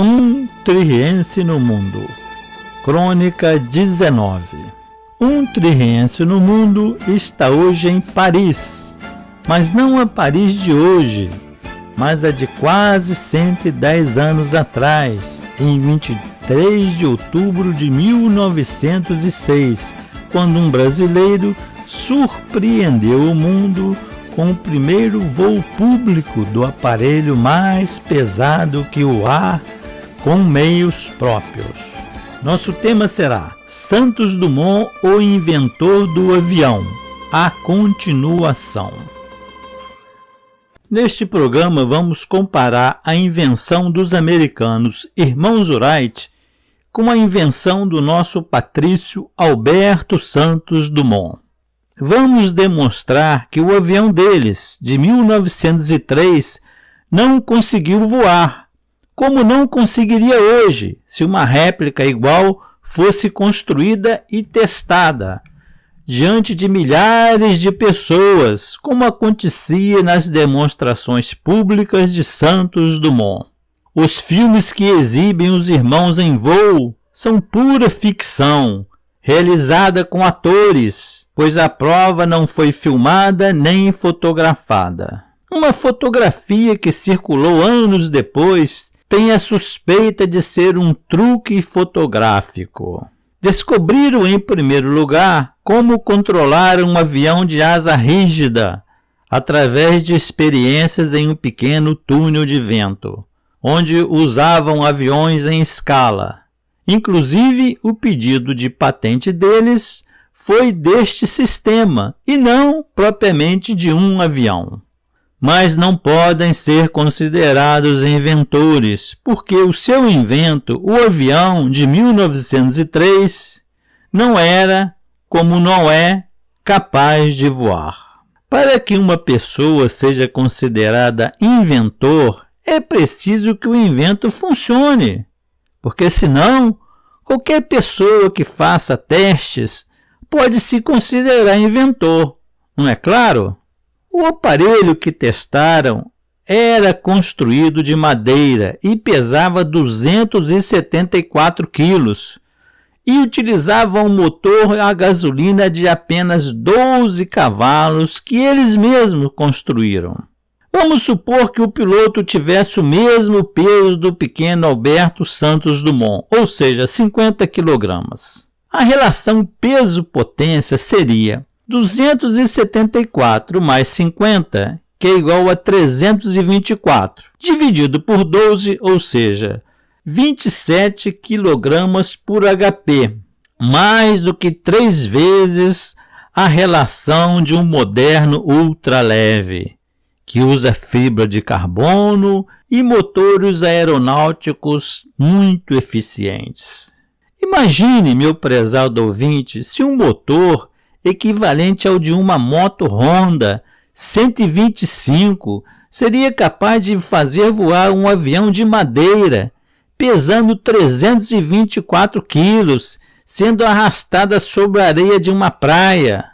Um Tririense no Mundo. Crônica 19. Um tririense no mundo está hoje em Paris, mas não a Paris de hoje, mas a de quase 110 anos atrás, em 23 de outubro de 1906, quando um brasileiro surpreendeu o mundo com o primeiro voo público do aparelho mais pesado que o ar, com meios próprios. Nosso tema será Santos Dumont, o inventor do avião, a continuação. Neste programa vamos comparar a invenção dos americanos irmãos Wright com a invenção do nosso patrício Alberto Santos Dumont. Vamos demonstrar que o avião deles, de 1903, não conseguiu voar, como não conseguiria hoje se uma réplica igual fosse construída e testada diante de milhares de pessoas, como acontecia nas demonstrações públicas de Santos Dumont. Os filmes que exibem os irmãos em voo são pura ficção, realizada com atores, pois a prova não foi filmada nem fotografada. Uma fotografia que circulou anos depois tem a suspeita de ser um truque fotográfico. Descobriram, em primeiro lugar, como controlar um avião de asa rígida através de experiências em um pequeno túnel de vento, onde usavam aviões em escala. Inclusive, o pedido de patente deles foi deste sistema e não propriamente de um avião. Mas não podem ser considerados inventores, porque o seu invento, o avião de 1903, não era, como não é, capaz de voar. Para que uma pessoa seja considerada inventor, é preciso que o invento funcione, porque senão, qualquer pessoa que faça testes pode se considerar inventor, não é claro? O aparelho que testaram era construído de madeira e pesava 274 quilos e utilizava um motor a gasolina de apenas 12 cavalos que eles mesmos construíram. Vamos supor que o piloto tivesse o mesmo peso do pequeno Alberto Santos Dumont, ou seja, 50 quilogramas. A relação peso-potência seria 274 mais 50, que é igual a 324, dividido por 12, ou seja, 27 kg por HP, mais do que 3 vezes a relação de um moderno ultraleve, que usa fibra de carbono e motores aeronáuticos muito eficientes. Imagine, meu prezado ouvinte, se um motor equivalente ao de uma moto Honda 125 seria capaz de fazer voar um avião de madeira, pesando 324 quilos, sendo arrastada sobre a areia de uma praia.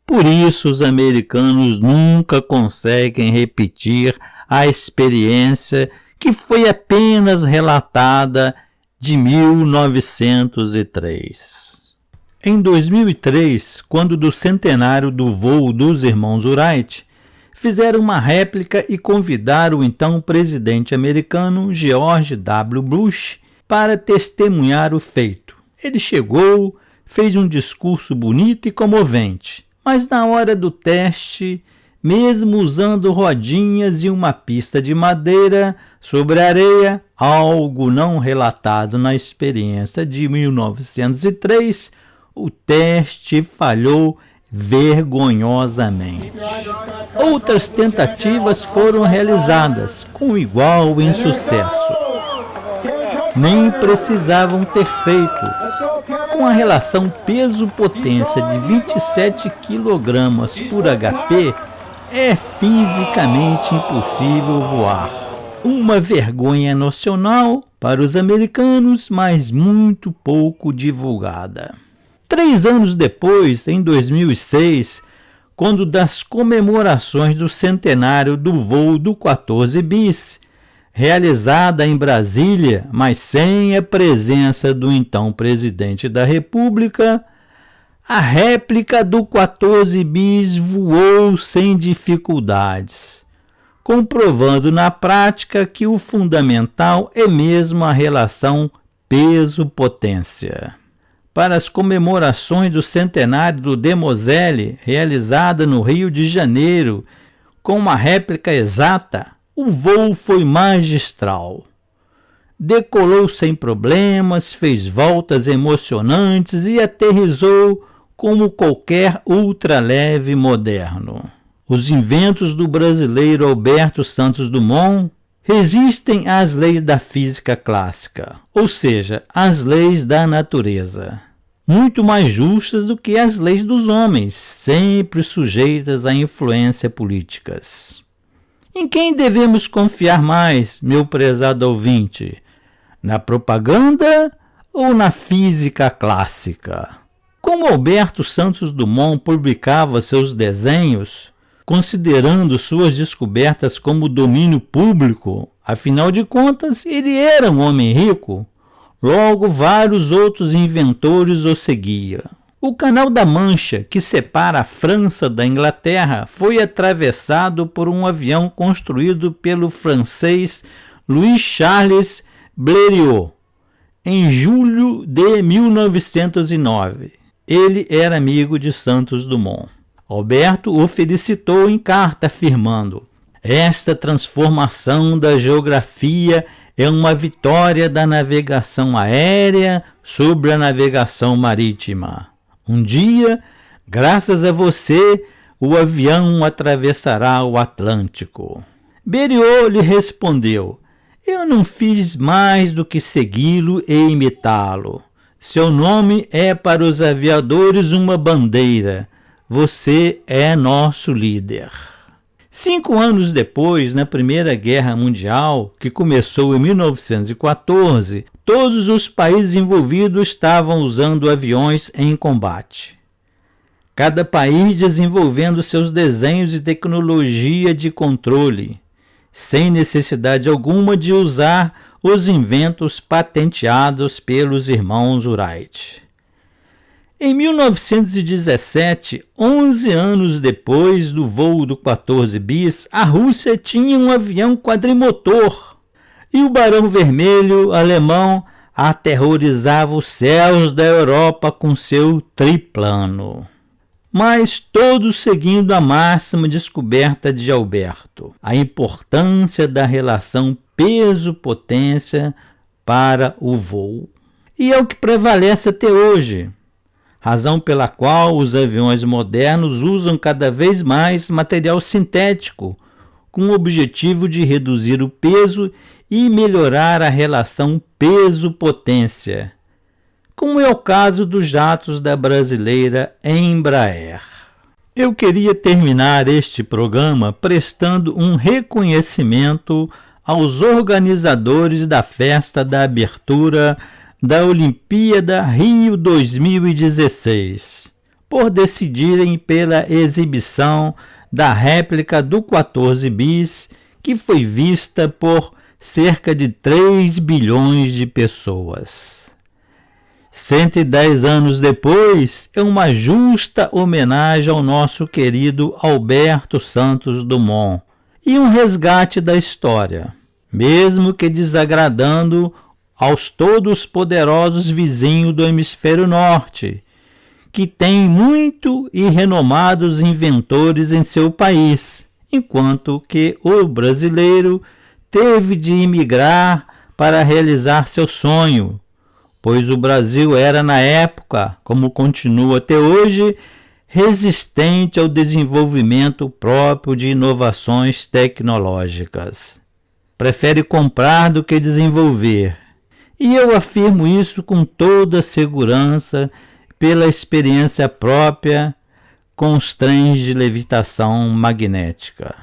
Por isso, os americanos nunca conseguem repetir a experiência que foi apenas relatada de 1903. Em 2003, quando do centenário do voo dos irmãos Wright, fizeram uma réplica e convidaram o então presidente americano George W. Bush para testemunhar o feito. Ele chegou, fez um discurso bonito e comovente, mas na hora do teste, mesmo usando rodinhas e uma pista de madeira sobre a areia, algo não relatado na experiência de 1903, o teste falhou vergonhosamente. Outras tentativas foram realizadas com igual insucesso. Nem precisavam ter feito. Com a relação peso-potência de 27 kg por HP, é fisicamente impossível voar. Uma vergonha nacional para os americanos, mas muito pouco divulgada. 3 anos depois, em 2006, quando das comemorações do centenário do voo do 14 bis, realizada em Brasília, mas sem a presença do então presidente da República, a réplica do 14 bis voou sem dificuldades, comprovando na prática que o fundamental é mesmo a relação peso-potência. Para as comemorações do centenário do Demoselle, realizada no Rio de Janeiro, com uma réplica exata, o voo foi magistral. Decolou sem problemas, fez voltas emocionantes e aterrissou como qualquer ultraleve moderno. Os inventos do brasileiro Alberto Santos Dumont resistem às leis da física clássica, ou seja, às leis da natureza, muito mais justas do que as leis dos homens, sempre sujeitas a influências políticas. Em quem devemos confiar mais, meu prezado ouvinte? Na propaganda ou na física clássica? Como Alberto Santos Dumont publicava seus desenhos, considerando suas descobertas como domínio público, afinal de contas, ele era um homem rico. Logo, vários outros inventores o seguiam. O Canal da Mancha, que separa a França da Inglaterra, foi atravessado por um avião construído pelo francês Louis-Charles Blériot, em julho de 1909. Ele era amigo de Santos Dumont. Alberto o felicitou em carta, afirmando: esta transformação da geografia é uma vitória da navegação aérea sobre a navegação marítima. Um dia, graças a você, o avião atravessará o Atlântico. Blériot lhe respondeu: eu não fiz mais do que segui-lo e imitá-lo. Seu nome é para os aviadores uma bandeira. Você é nosso líder. 5 anos depois, na Primeira Guerra Mundial, que começou em 1914, todos os países envolvidos estavam usando aviões em combate. Cada país desenvolvendo seus desenhos e tecnologia de controle, sem necessidade alguma de usar os inventos patenteados pelos irmãos Wright. Em 1917, 11 anos depois do voo do 14 bis, a Rússia tinha um avião quadrimotor e o Barão Vermelho alemão aterrorizava os céus da Europa com seu triplano. Mas todos seguindo a máxima descoberta de Alberto, a importância da relação peso-potência para o voo. E é o que prevalece até hoje, razão pela qual os aviões modernos usam cada vez mais material sintético, com o objetivo de reduzir o peso e melhorar a relação peso-potência, como é o caso dos jatos da brasileira Embraer. Eu queria terminar este programa prestando um reconhecimento aos organizadores da festa da abertura da Olimpíada Rio 2016, por decidirem pela exibição da réplica do 14 bis, que foi vista por cerca de 3 bilhões de pessoas. 110 anos depois, é uma justa homenagem ao nosso querido Alberto Santos Dumont e um resgate da história, mesmo que desagradando aos todos poderosos vizinhos do hemisfério norte, que tem muito e renomados inventores em seu país, enquanto que o brasileiro teve de imigrar para realizar seu sonho, pois o Brasil era na época, como continua até hoje, resistente ao desenvolvimento próprio de inovações tecnológicas. Prefere comprar do que desenvolver. E eu afirmo isso com toda segurança pela experiência própria com os trens de levitação magnética.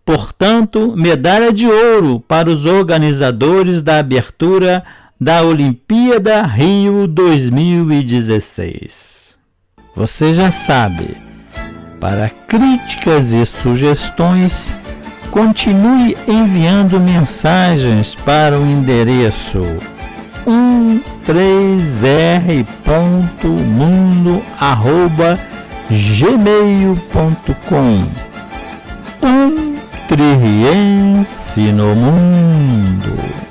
Portanto, medalha de ouro para os organizadores da abertura da Olimpíada Rio 2016. Você já sabe, para críticas e sugestões, Continue enviando mensagens para o endereço 13r.mundo@gmail.com. Triense no mundo.